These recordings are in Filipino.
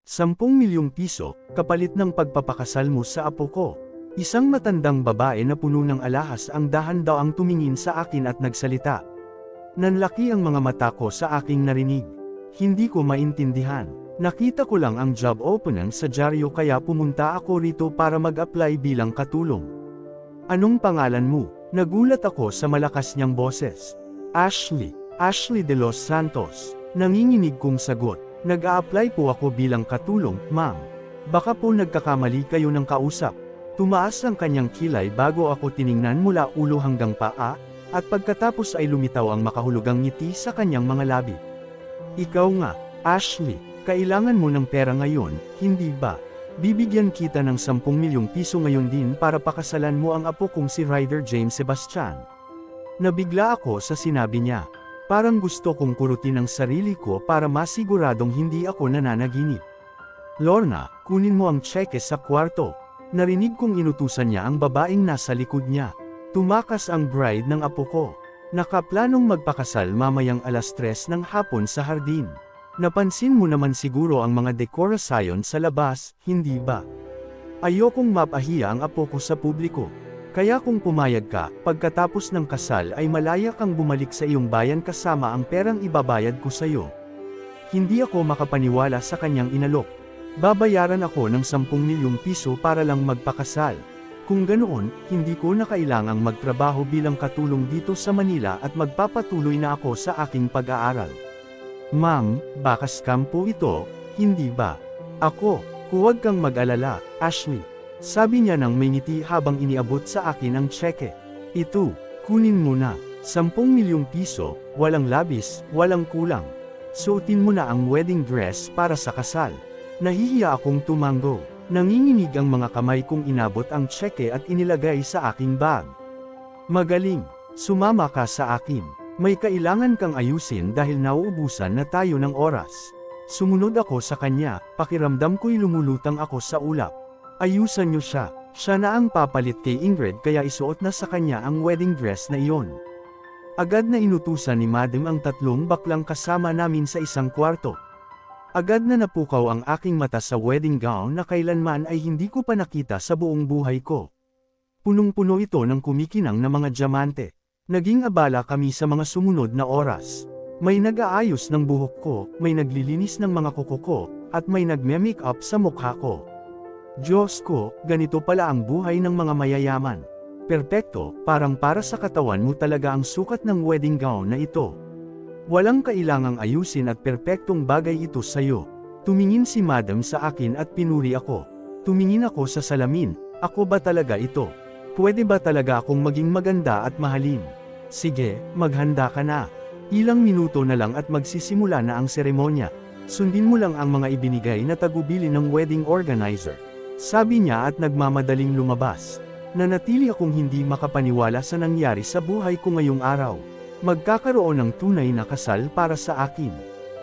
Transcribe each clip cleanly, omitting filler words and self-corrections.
10 milyong piso, kapalit ng pagpapakasal mo sa apo ko. Isang matandang babae na puno ng alahas ang dahan-daang tumingin sa akin at nagsalita. Nanlaki ang mga mata ko sa aking narinig. Hindi ko maintindihan. Nakita ko lang ang job opening sa dyaryo kaya pumunta ako rito para mag-apply bilang katulong. Anong pangalan mo? Nagulat ako sa malakas niyang boses. Ashley. Ashley de los Santos. Nanginginig kong sagot. Nag-a-apply po ako bilang katulong, ma'am. Baka po nagkakamali kayo ng kausap. Tumaas ang kanyang kilay bago ako tiningnan mula ulo hanggang paa, at pagkatapos ay lumitaw ang makahulugang ngiti sa kanyang mga labi. Ikaw nga, Ashley, kailangan mo ng pera ngayon, hindi ba? Bibigyan kita ng 10 milyong piso ngayon din para pakasalan mo ang apo kong si Ryder James Sebastian. Nabigla ako sa sinabi niya. Parang gusto kong kurutin ang sarili ko para masiguradong hindi ako nananaginip. Lorna, kunin mo ang tseke sa kwarto. Narinig kong inutusan niya ang babaeng nasa likod niya. Tumakas ang bride ng apo ko. Nakaplanong magpakasal mamayang 3:00 ng hapon sa hardin. Napansin mo naman siguro ang mga dekorasyon sa labas, hindi ba? Ayokong mapahiya ang apo ko sa publiko. Kaya kung pumayag ka, pagkatapos ng kasal ay malaya kang bumalik sa iyong bayan kasama ang perang ibabayad ko sa iyo. Hindi ako makapaniwala sa kanyang inalok. Babayaran ako ng 10 milyong piso para lang magpakasal. Kung ganoon, hindi ko na kailangang magtrabaho bilang katulong dito sa Manila at magpapatuloy na ako sa aking pag-aaral. Ma'am, baka scam po ito, hindi ba? Ako, huwag kang mag-alala, Ashley. Sabi niya nang may ngiti habang iniabot sa akin ang tseke. Ito, kunin mo na, 10 milyong piso, walang labis, walang kulang. Suotin mo na ang wedding dress para sa kasal. Nahihiya akong tumango. Nanginginig ang mga kamay kong inabot ang tseke at inilagay sa aking bag. Magaling, sumama ka sa akin. May kailangan kang ayusin dahil nauubusan na tayo ng oras. Sumunod ako sa kanya, pakiramdam ko'y lumulutang ako sa ulap. Ayusan niyo siya. Siya na ang papalit kay Ingrid kaya isuot na sa kanya ang wedding dress na iyon. Agad na inutusan ni Madam ang 3 baklang kasama namin sa isang kwarto. Agad na napukaw ang aking mata sa wedding gown na kailanman ay hindi ko pa nakita sa buong buhay ko. Punong-puno ito ng kumikinang na mga diamante. Naging abala kami sa mga sumunod na oras. May nag-aayos ng buhok ko, may naglilinis ng mga kuko ko, at may nagme-make up sa mukha ko. Diyos ko, ganito pala ang buhay ng mga mayayaman. Perpekto, parang para sa katawan mo talaga ang sukat ng wedding gown na ito. Walang kailangang ayusin at perpektong bagay ito sa'yo. Tumingin si Madam sa akin at pinuri ako. Tumingin ako sa salamin, ako ba talaga ito? Pwede ba talaga akong maging maganda at mahalin? Sige, maghanda ka na. Ilang minuto na lang at magsisimula na ang seremonya. Sundin mo lang ang mga ibinigay na tagubili ng wedding organizer. Sabi niya at nagmamadaling lumabas. Nanatili akong hindi makapaniwala sa nangyari sa buhay ko ngayong araw. Magkakaroon ng tunay na kasal para sa akin.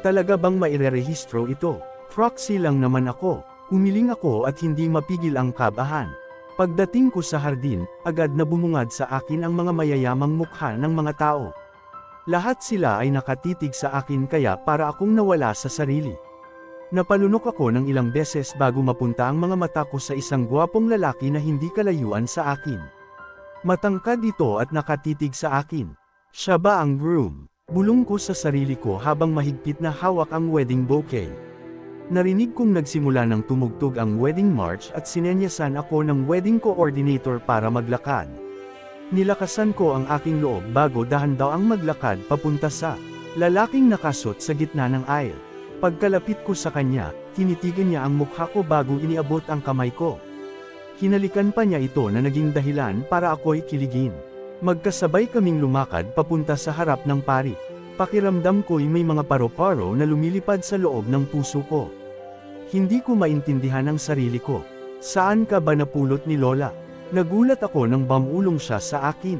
Talaga bang mairerehistro ito? Proxy lang naman ako. Umiling ako at hindi mapigil ang kabahan. Pagdating ko sa hardin, agad na bumungad sa akin ang mga mayayamang mukha ng mga tao. Lahat sila ay nakatitig sa akin kaya para akong nawala sa sarili. Napalunok ako ng ilang beses bago mapunta ang mga mata ko sa isang gwapong lalaki na hindi kalayuan sa akin. Matangkad ito at nakatitig sa akin. Siya ba ang groom? Bulong ko sa sarili ko habang mahigpit na hawak ang wedding bouquet. Narinig kong nagsimula ng tumugtog ang wedding march at sinenyasan ako ng wedding coordinator para maglakad. Nilakasan ko ang aking loob bago dahan-daang maglakad papunta sa lalaking nakasot sa gitna ng aisle. Pagkalapit ko sa kanya, tinitigan niya ang mukha ko bago iniabot ang kamay ko. Hinalikan pa niya ito na naging dahilan para ako'y kiligin. Magkasabay kaming lumakad papunta sa harap ng pari. Pakiramdam ko'y may mga paro-paro na lumilipad sa loob ng puso ko. Hindi ko maintindihan ang sarili ko. Saan ka ba napulot ni Lola? Nagulat ako nang bamulong siya sa akin.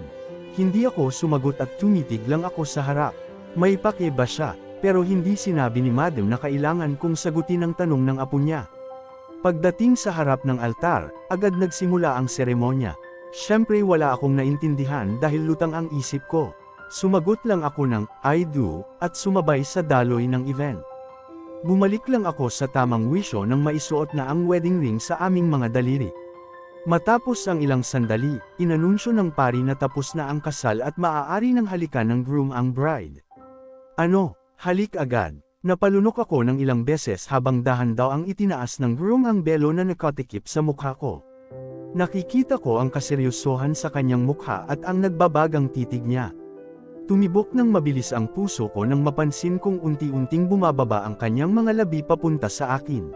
Hindi ako sumagot at tumitig lang ako sa harap. May pake ba siya? Pero hindi sinabi ni Madam na kailangan kong sagutin ang tanong ng apo niya. Pagdating sa harap ng altar, agad nagsimula ang seremonya. Siyempre wala akong naintindihan dahil lutang ang isip ko. Sumagot lang ako ng, I do, at sumabay sa daloy ng event. Bumalik lang ako sa tamang wisyo nang maisuot na ang wedding ring sa aming mga daliri. Matapos ang ilang sandali, inanunsyo ng pari na tapos na ang kasal at maaari ng halikan ng groom ang bride. Ano, halik agad. Napalunok ako ng ilang beses habang dahan daw ang itinaas ng groom ang belo na nakatikip sa mukha ko. Nakikita ko ang kaseryosohan sa kanyang mukha at ang nagbabagang titig niya. Tumibok ng mabilis ang puso ko nang mapansin kong unti-unting bumababa ang kanyang mga labi papunta sa akin.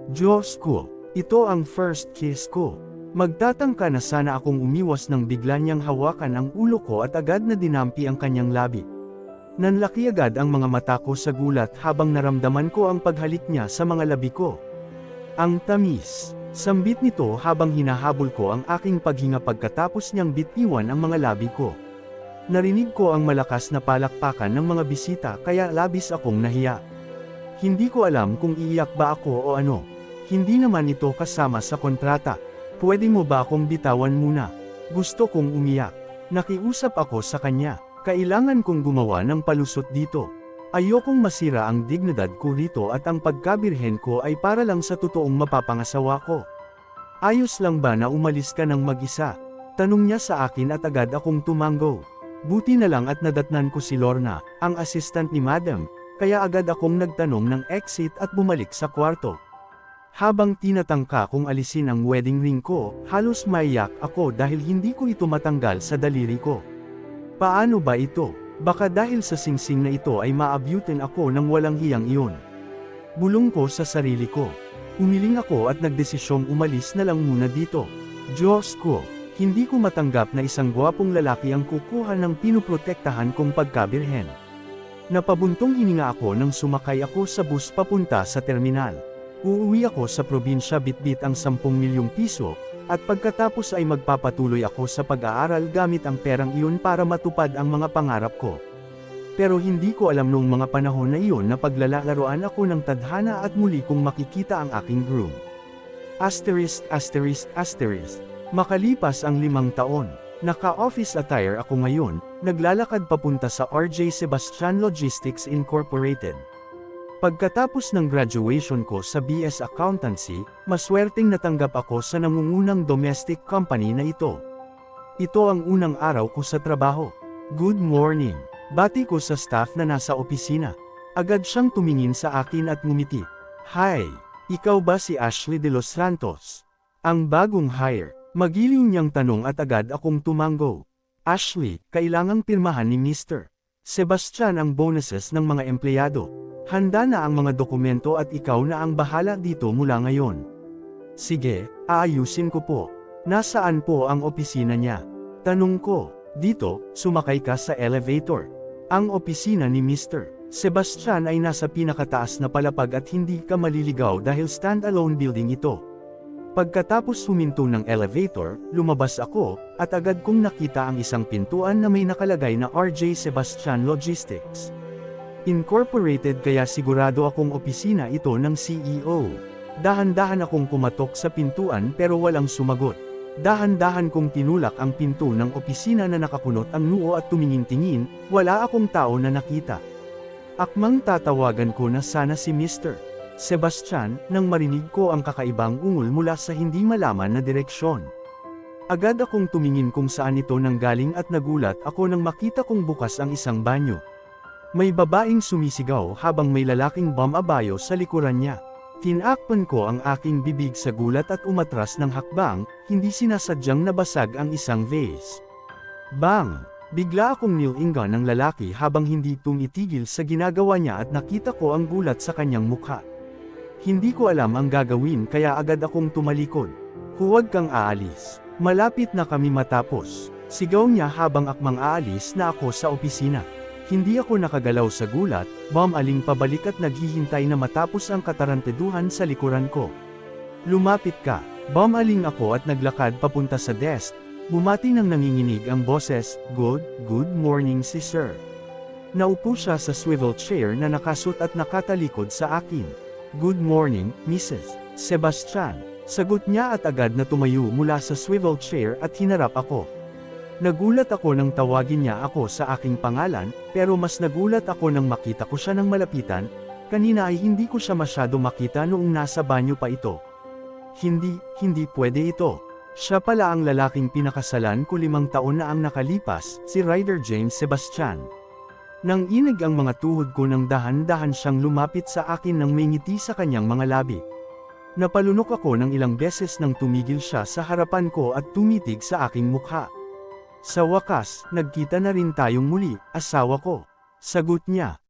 Diyos ko, ito ang first kiss ko. Magtatangka na sana akong umiwas nang bigla niyang hawakan ang ulo ko at agad na dinampi ang kanyang labi. Nanlaki agad ang mga mata ko sa gulat habang naramdaman ko ang paghalik niya sa mga labi ko. Ang tamis. Sambit nito habang hinahabol ko ang aking paghinga pagkatapos niyang bitiwan ang mga labi ko. Narinig ko ang malakas na palakpakan ng mga bisita kaya labis akong nahiya. Hindi ko alam kung iiyak ba ako o ano. Hindi naman ito kasama sa kontrata. Pwede mo ba akong bitawan muna? Gusto kong umiyak. Nakiusap ako sa kanya. Kailangan kong gumawa ng palusot dito. Ayokong masira ang dignidad ko rito at ang pagkabirhen ko ay para lang sa totoong mapapangasawa ko. Ayos lang ba na umalis ka ng mag-isa? Tanong niya sa akin at agad akong tumanggo. Buti na lang at nadatnan ko si Lorna, ang assistant ni Madam, kaya agad akong nagtanong ng exit at bumalik sa kwarto. Habang tinatangka kong alisin ang wedding ring ko, halos maiyak ako dahil hindi ko ito matanggal sa daliri ko. Paano ba ito? Baka dahil sa singsing na ito ay maabutin ako ng walang hiyang iyon. Bulong ko sa sarili ko. Umiling ako at nagdesisyong umalis na lang muna dito. Diyos ko, hindi ko matanggap na isang gwapong lalaki ang kukuha ng pinuprotektahan kong pagkabirhen. Napabuntong hininga ako nang sumakay ako sa bus papunta sa terminal. Uuwi ako sa probinsya bitbit ang 10 milyong piso, at pagkatapos ay magpapatuloy ako sa pag-aaral gamit ang perang iyon para matupad ang mga pangarap ko. Pero hindi ko alam noong mga panahon na iyon na paglalaroan ako ng tadhana at muli kong makikita ang aking groom. Asterisk. Makalipas ang 5 taon, naka-office attire ako ngayon, naglalakad papunta sa RJ Sebastian Logistics Incorporated. Pagkatapos ng graduation ko sa BS Accountancy, maswerteng natanggap ako sa nangungunang domestic company na ito. Ito ang unang araw ko sa trabaho. Good morning. Bati ko sa staff na nasa opisina. Agad siyang tumingin sa akin at ngumiti. Hi, ikaw ba si Ashley de los Santos? Ang bagong hire. Magiliw niyang tanong at agad akong tumanggo. Ashley, kailangang pirmahan ni Mr. Sebastian ang bonuses ng mga empleyado. Handa na ang mga dokumento at ikaw na ang bahala dito mula ngayon. Sige, aayusin ko po. Nasaan po ang opisina niya? Tanong ko. Dito, sumakay ka sa elevator. Ang opisina ni Mr. Sebastian ay nasa pinakataas na palapag at hindi ka maliligaw dahil stand-alone building ito. Pagkatapos huminto ng elevator, lumabas ako, at agad kong nakita ang isang pintuan na may nakalagay na RJ Sebastian Logistics Incorporated, kaya sigurado akong opisina ito ng CEO. Dahan-dahan akong pumatok sa pintuan pero walang sumagot. Dahan-dahan kong tinulak ang pinto ng opisina na nakakunot ang noo at tumingin-tingin, wala akong tao na nakita. Akmang tatawagan ko na sana si Mr. Sebastian, nang marinig ko ang kakaibang ungol mula sa hindi malaman na direksyon. Agad akong tumingin kung saan ito nanggaling at nagulat ako nang makita kong bukas ang isang banyo. May babaeng sumisigaw habang may lalaking bumabayo sa likuran niya. Tinakpan ko ang aking bibig sa gulat at umatras ng hakbang, hindi sinasadyang nabasag ang isang vase. Bang! Bigla akong nilingan ng lalaki habang hindi tumitigil sa ginagawa niya at nakita ko ang gulat sa kanyang mukha. Hindi ko alam ang gagawin kaya agad akong tumalikod. Huwag kang aalis. Malapit na kami matapos. Sigaw niya habang akmang aalis na ako sa opisina. Hindi ako nakagalaw sa gulat, bumaling pabalik at naghihintay na matapos ang katarantaduhan sa likuran ko. Lumapit ka. Bumaling ako at naglakad papunta sa desk. Bumati ng nanginginig ang boses, Good morning si sir. Naupo siya sa swivel chair na nakasut at nakatalikod sa akin. Good morning, Mrs. Sebastian. Sagot niya at agad na tumayo mula sa swivel chair at hinarap ako. Nagulat ako nang tawagin niya ako sa aking pangalan, pero mas nagulat ako nang makita ko siya ng malapitan. Kanina ay hindi ko siya masyado makita noong nasa banyo pa ito. Hindi pwede ito. Siya pala ang lalaking pinakasalan ko 5 taon na ang nakalipas, si Ryder James Sebastian. Nang inig ang mga tuhod ko nang dahan-dahan siyang lumapit sa akin nang may ngiti sa kanyang mga labi. Napalunok ako ng ilang beses nang tumigil siya sa harapan ko at tumitig sa aking mukha. Sa wakas, nagkita na rin tayong muli, asawa ko. Sagot niya.